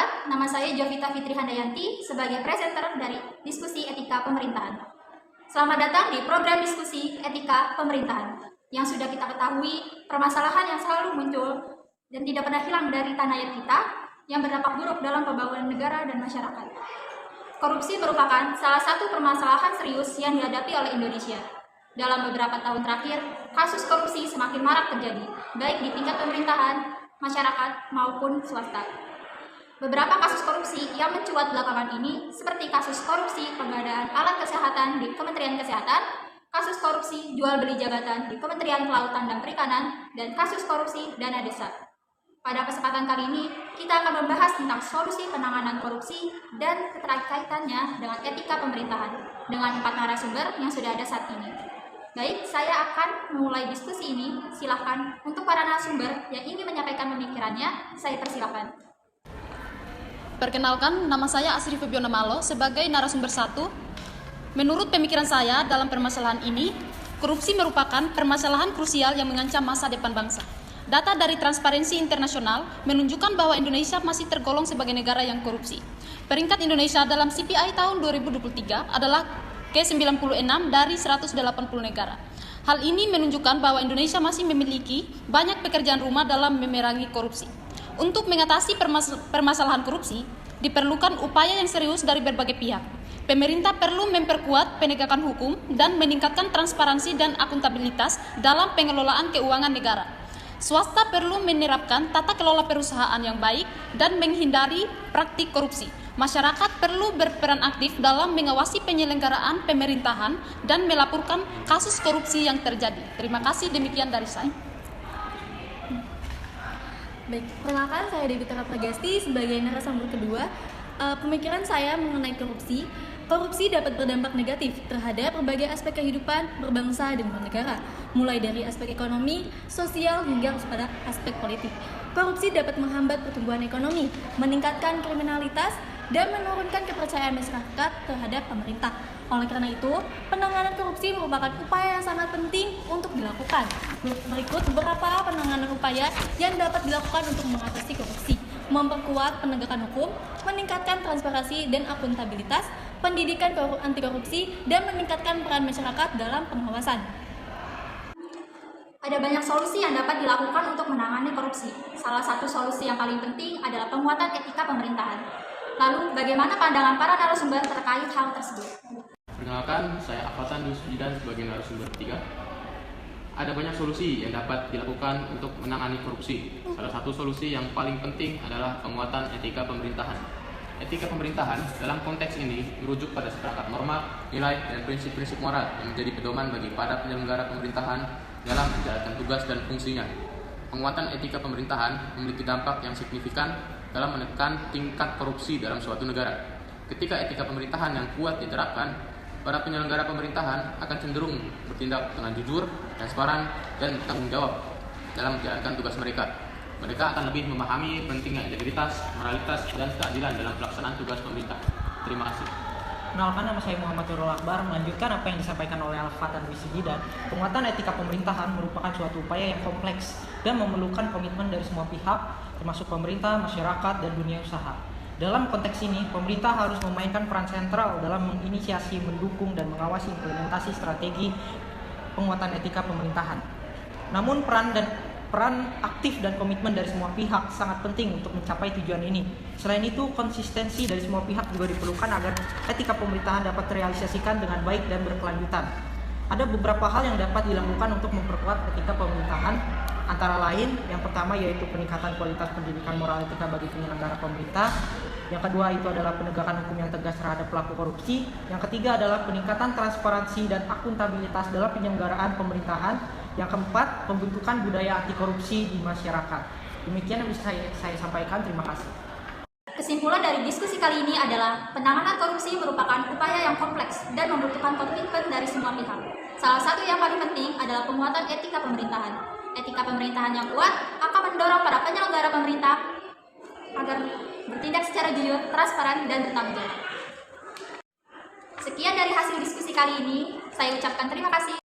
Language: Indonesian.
Perkenalkan, nama saya Jovita Fitri Handayanti sebagai presenter dari Diskusi Etika Pemerintahan. Selamat datang di program Diskusi Etika Pemerintahan. Yang sudah kita ketahui, permasalahan yang selalu muncul dan tidak pernah hilang dari tanah air kita yang berdampak buruk dalam pembangunan negara dan masyarakat. Korupsi merupakan salah satu permasalahan serius yang dihadapi oleh Indonesia. Dalam beberapa tahun terakhir, kasus korupsi semakin marak terjadi, baik di tingkat pemerintahan, masyarakat, maupun swasta. Beberapa kasus korupsi yang mencuat belakangan ini seperti kasus korupsi pengadaan alat kesehatan di Kementerian Kesehatan, kasus korupsi jual beli jabatan di Kementerian Kelautan dan Perikanan, dan kasus korupsi dana desa. Pada kesempatan kali ini, kita akan membahas tentang solusi penanganan korupsi dan keterkaitannya dengan etika pemerintahan dengan 4 narasumber yang sudah ada saat ini. Baik, saya akan memulai diskusi ini. Silahkan untuk para narasumber yang ingin menyampaikan pemikirannya, saya persilakan. Perkenalkan, nama saya Asri Febiona Malo sebagai narasumber 1. Menurut pemikiran saya dalam permasalahan ini, korupsi merupakan permasalahan krusial yang mengancam masa depan bangsa. Data dari Transparency International menunjukkan bahwa Indonesia masih tergolong sebagai negara yang korupsi. Peringkat Indonesia dalam CPI tahun 2023 adalah ke-96 dari 180 negara. Hal ini menunjukkan bahwa Indonesia masih memiliki banyak pekerjaan rumah dalam memerangi korupsi. Untuk mengatasi permasalahan korupsi, diperlukan upaya yang serius dari berbagai pihak. Pemerintah perlu memperkuat penegakan hukum dan meningkatkan transparansi dan akuntabilitas dalam pengelolaan keuangan negara. Swasta perlu menerapkan tata kelola perusahaan yang baik dan menghindari praktik korupsi. Masyarakat perlu berperan aktif dalam mengawasi penyelenggaraan pemerintahan dan melaporkan kasus korupsi yang terjadi. Terima kasih, demikian dari saya. Baik, perkenalkan saya Dewi Tera Pragasti sebagai narasumber kedua. Pemikiran saya mengenai korupsi. Korupsi dapat berdampak negatif terhadap berbagai aspek kehidupan berbangsa dan bernegara, mulai dari aspek ekonomi, sosial, hingga pada aspek politik. Korupsi dapat menghambat pertumbuhan ekonomi, meningkatkan kriminalitas, dan menurunkan kepercayaan masyarakat terhadap pemerintah. Oleh karena itu, penanganan korupsi merupakan upaya yang sangat penting untuk dilakukan. Berikut beberapa penanganan upaya yang dapat dilakukan untuk mengatasi korupsi: memperkuat penegakan hukum, meningkatkan transparansi dan akuntabilitas, pendidikan anti korupsi, dan meningkatkan peran masyarakat dalam pengawasan. Ada banyak solusi yang dapat dilakukan untuk menangani korupsi. Salah satu solusi yang paling penting adalah penguatan etika pemerintahan. Lalu, bagaimana pandangan para narasumber terkait hal tersebut? Perkenalkan, saya Afatan Yusfidan sebagai narasumber 3. Ada banyak solusi yang dapat dilakukan untuk menangani korupsi. Salah satu solusi yang paling penting adalah penguatan etika pemerintahan. Etika pemerintahan dalam konteks ini merujuk pada seperangkat norma, nilai, dan prinsip-prinsip moral yang menjadi pedoman bagi para penyelenggara pemerintahan dalam menjalankan tugas dan fungsinya. Penguatan etika pemerintahan memiliki dampak yang signifikan dalam menekan tingkat korupsi dalam suatu negara. Ketika etika pemerintahan yang kuat diterapkan, para penyelenggara pemerintahan akan cenderung bertindak dengan jujur, transparan, dan bertanggung jawab dalam menjalankan tugas mereka. Mereka akan lebih memahami pentingnya integritas, moralitas, dan keadilan dalam pelaksanaan tugas pemerintah. Terima kasih. Perkenalkan, nama saya Muhammad Nurul Akbar. Melanjutkan apa yang disampaikan oleh Al-Fatan Wisijidan, penguatan etika pemerintahan merupakan suatu upaya yang kompleks dan memerlukan komitmen dari semua pihak, termasuk pemerintah, masyarakat, dan dunia usaha. Dalam konteks ini, pemerintah harus memainkan peran sentral dalam menginisiasi, mendukung, dan mengawasi implementasi strategi penguatan etika pemerintahan. Namun peran aktif dan komitmen dari semua pihak sangat penting untuk mencapai tujuan ini. Selain itu, konsistensi dari semua pihak juga diperlukan agar etika pemerintahan dapat terrealisasikan dengan baik dan berkelanjutan. Ada beberapa hal yang dapat dilakukan untuk memperkuat etika pemerintahan, antara lain yang pertama yaitu peningkatan kualitas pendidikan moral etika bagi penyelenggara pemerintah. Yang kedua itu adalah penegakan hukum yang tegas terhadap pelaku korupsi. Yang ketiga adalah peningkatan transparansi dan akuntabilitas dalam penyelenggaraan pemerintahan. Yang keempat, pembentukan budaya anti korupsi di masyarakat. Demikian yang bisa saya sampaikan. Terima kasih. Kesimpulan dari diskusi kali ini adalah penanganan korupsi merupakan upaya yang kompleks dan membutuhkan komitmen dari semua pihak. Salah satu yang paling penting adalah penguatan etika pemerintahan. Etika pemerintahan yang kuat akan mendorong para penyelenggara pemerintah agar bertindak secara jujur, transparan, dan bertanggung jawab. Sekian dari hasil diskusi kali ini. Saya ucapkan terima kasih.